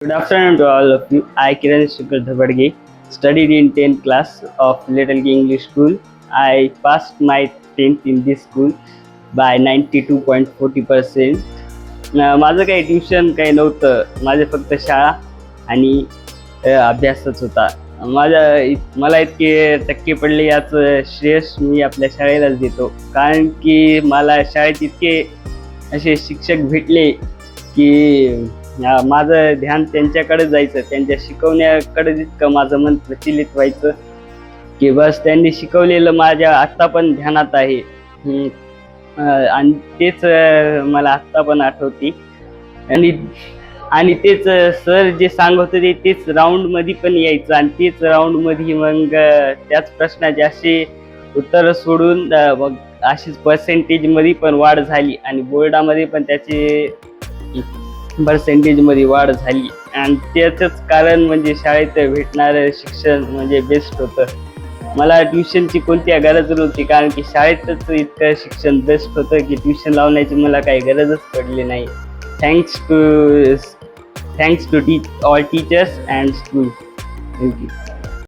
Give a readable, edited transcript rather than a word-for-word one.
Good afternoon to all of you. I, Kiran Shukar Dhabadge, studied in 10th class of Little King English School. I passed my 10th in this school by 92.40%. माझं काही tuition काही नव्हतं, माझे फक्त शाळा आणि अभ्यासच होता. मला इतके टक्के पडले याचं श्रेयस मी आपल्या शाळेलाच देतो, कारण की मला शाळेत इतके असे शिक्षक भेटले की माझं ध्यान त्यांच्याकडे जायचं, त्यांच्या शिकवण्याकडे जितकं माझं मन प्रचलित व्हायचं की बस त्यांनी शिकवलेलं माझ्या आत्ता पण ध्यानात आहे. आणि तेच मला आत्ता पण आठवते. आणि आणि तेच सर जे सांगत होते तेच राऊंडमध्ये पण यायचं आणि तेच राऊंडमध्ये मग त्याच प्रश्नाचे असे उत्तर सोडून मग अशीच पर्सेंटेजमध्ये पण वाढ झाली आणि बोर्डामध्ये पण त्याचे पर्सेंटेजमध्ये वाढ झाली. आणि त्याचंच कारण म्हणजे शाळेत भेटणारं शिक्षण म्हणजे बेस्ट होतं. मला ट्युशनची कोणती गरज नव्हती, कारण की शाळेतच इतकं शिक्षण बेस्ट होतं की ट्युशन लावण्याची मला काही गरजच पडली नाही. Thanks to all teachers and school. Thank you.